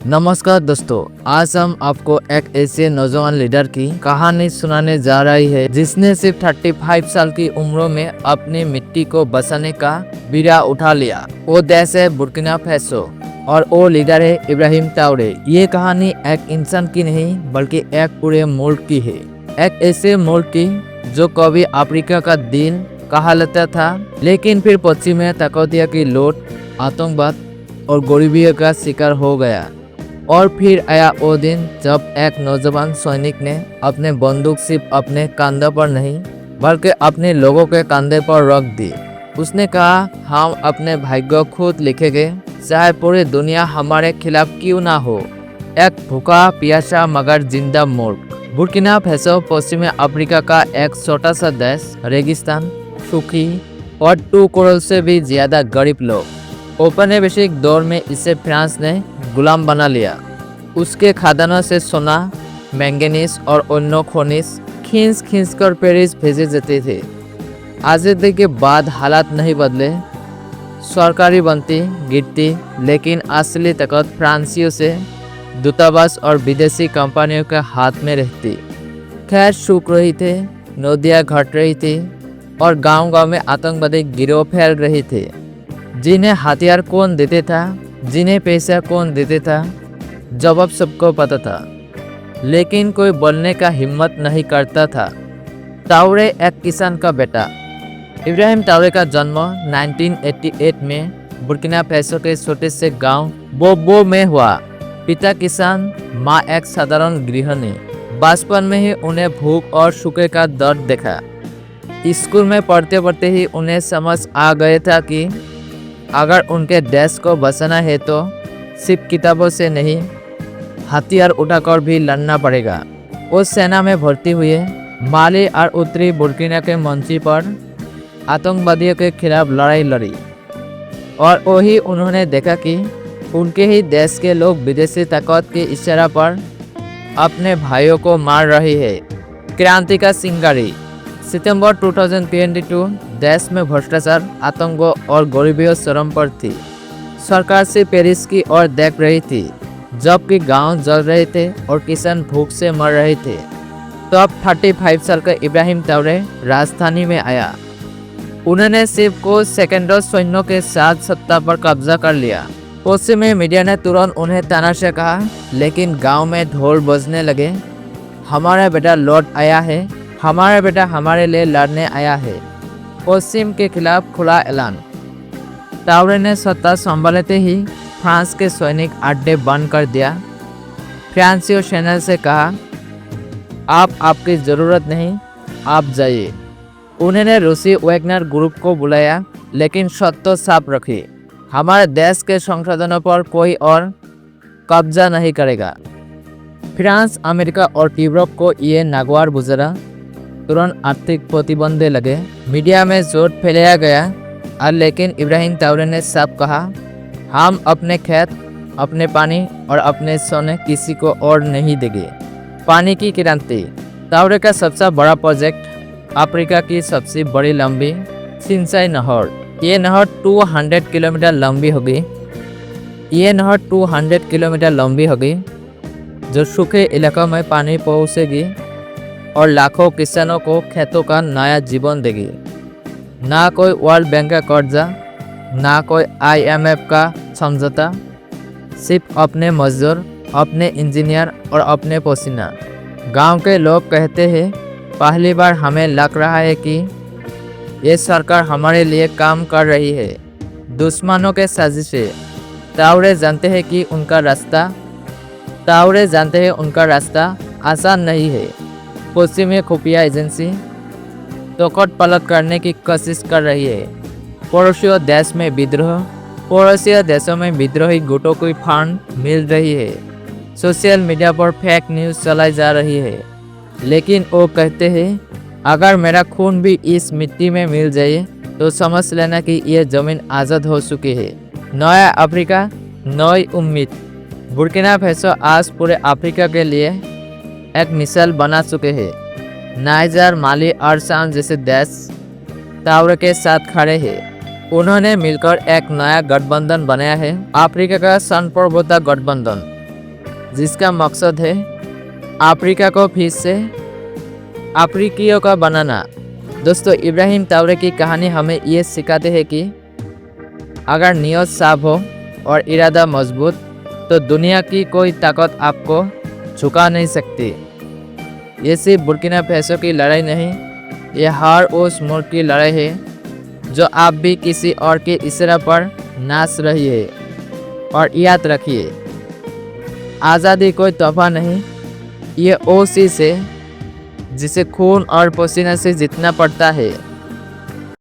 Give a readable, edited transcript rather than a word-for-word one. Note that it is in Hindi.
नमस्कार दोस्तों, आज हम आपको एक ऐसे नौजवान लीडर की कहानी सुनाने जा रही है जिसने सिर्फ 35 साल की उम्र में अपनी मिट्टी को बचाने का बीड़ा उठा लिया। वो देश है बुर्किना फासो और वो लीडर है इब्राहिम ट्राओरे। ये कहानी एक इंसान की नहीं बल्कि एक पूरे मुल्क की है। एक ऐसे मुल्क की जो कभी अफ्रीका का दिल कहा जाता था, लेकिन फिर पश्चिमी ताकतिया की लूट, आतंकवाद और गरीबी का शिकार हो गया। और फिर आया वो दिन जब एक नौजवान सैनिक ने अपने बंदूक सिर्फ अपने कंधे पर नहीं बल्कि अपने लोगों के कंधे पर रख दी। उसने कहा, हम अपने भाग्य खुद लिखेंगे, चाहे पूरी दुनिया हमारे खिलाफ क्यों ना हो। एक भूखा प्यासा मगर जिंदा मुल्क बुर्किना फासो पश्चिमी अफ्रीका का एक छोटा सा देश, रेगिस्तान, सूखी और 2 करोड़ से भी ज्यादा गरीब लोग। औपनिवेशिक दौर में इसे फ्रांस ने गुलाम बना लिया। उसके खदानों से सोना, मैंगनीज और अन्य खनिज खींच खींच कर पेरिस भेजे जाते थे। आज़ादी के बाद हालात नहीं बदले, सरकारी बनती गिरती, लेकिन असली ताकत फ्रांसीसियों से दूतावास और विदेशी कंपनियों के हाथ में रहती। खैर सूख रही थे, नदियाँ घट रही थी और गांव-गांव में आतंकवादी गिरोह फैल रही थे। जिन्हें हथियार कौन देते था, जिन्हें पैसा कौन देते था, जवाब सबको पता था, लेकिन कोई बोलने का हिम्मत नहीं करता था। ट्राओरे एक किसान का बेटा। इब्राहिम ट्राओरे का जन्म 1988 में बुर्किना फासो के छोटे से गांव बोबो में हुआ। पिता किसान, माँ एक साधारण गृहिणी। बचपन में ही उन्हें भूख और सूखे का दर्द देखा। स्कूल में पढ़ते पढ़ते ही उन्हें समझ आ गया था कि अगर उनके देश को बचाना है तो सिर्फ किताबों से नहीं, हथियार उठाकर भी लड़ना पड़ेगा। वो सेना में भर्ती हुए, माली और उत्तरी बुर्किना के मंची पर आतंकवादियों के खिलाफ लड़ाई लड़ी। और वही उन्होंने देखा कि उनके ही देश के लोग विदेशी ताकत के इशारा पर अपने भाइयों को मार रहे हैं। क्रांति का चिंगारी। सितंबर 2022 देश में भ्रष्टाचार, आतंक और गरीबी चरम पर थी। सरकार से पेरिस की ओर देख रही थी, जबकि गांव जल रहे थे और किसान भूख से मर रहे थे। तो अब 35 साल का इब्राहिम ट्राओरे राजधानी में आया। उन्होंने सिर्फ कुछ सेकंडों सैन्यों के साथ सत्ता पर कब्जा कर लिया। पश्चिमी मीडिया ने तुरंत उन्हें ताना से कहा, लेकिन गांव में ढोल बजने लगे, हमारा बेटा लौट आया है, हमारा बेटा हमारे लिए लड़ने आया है। पश्चिम के खिलाफ खुला ऐलान। ट्राओरे ने सत्ता संभालते ही फ्रांस के सैनिक अड्डे बंद कर दिया। फ्रांसीसी सेना से कहा, आपकी ज़रूरत नहीं, आप जाइए। उन्होंने रूसी वैगनर ग्रुप को बुलाया, लेकिन शर्त साफ रखी, हमारे देश के संसाधनों पर कोई और कब्जा नहीं करेगा। फ्रांस, अमेरिका और यूरोप को ये नागवार गुजरा। तुरंत आर्थिक प्रतिबंध लगे, मीडिया में जोर फैलाया गया, और लेकिन इब्राहिम ट्राओरे ने साफ कहा, हम अपने खेत, अपने पानी और अपने सोने किसी को और नहीं देंगे। पानी की क्रांति। ट्राओरे का सबसे बड़ा प्रोजेक्ट अफ्रीका की सबसे बड़ी लंबी सिंचाई नहर। ये नहर 200 किलोमीटर लंबी होगी। ये नहर 200 किलोमीटर लंबी होगी, जो सूखे इलाकों में पानी पहुँचेगी और लाखों किसानों को खेतों का नया जीवन देगी। ना कोई वर्ल्ड बैंक का कर्जा, ना कोई IMF का समझौता, सिर्फ अपने मजदूर, अपने इंजीनियर और अपने पसीना। गांव के लोग कहते हैं, पहली बार हमें लग रहा है कि ये सरकार हमारे लिए काम कर रही है। दुश्मनों के साजिशें। ट्राओरे जानते हैं कि उनका रास्ता आसान नहीं है। पश्चिमी खुफिया एजेंसी तोकत पलट करने की कोशिश कर रही है। पड़ोसी देश में विद्रोह। पड़ोसी देशों में विद्रोही गुटों को फंड मिल रही है। सोशल मीडिया पर फेक न्यूज़ चलाई जा रही है। लेकिन वो कहते हैं, अगर मेरा खून भी इस मिट्टी में मिल जाए तो समझ लेना कि यह ज़मीन आज़ाद हो चुकी है। नया अफ्रीका, नई उम्मीद। बुर्किना फासो आज पूरे अफ्रीका के लिए एक मिसाल बना चुके हैं। नाइजर, माली और शाम जैसे देश ट्राओरे के साथ खड़े हैं। उन्होंने मिलकर एक नया गठबंधन बनाया है, अफ्रीका का संप्रभुता गठबंधन। जिसका मकसद है अफ्रीका को फिर से अफ्रीकियों का बनाना। दोस्तों, इब्राहिम ट्राओरे की कहानी हमें ये सिखाते हैं कि अगर नियत साफ हो और इरादा मजबूत तो दुनिया की कोई ताकत आपको झुका नहीं सकती। ये सिर्फ बुर्किना फासो की लड़ाई नहीं, ये हर उस मुल्क की लड़ाई है जो आप भी किसी और के इशारे पर नाच रही है। और याद रखिए, आज़ादी कोई तोहफा नहीं, ये वो चीज़ है जिसे खून और पसीने से जीतना पड़ता है।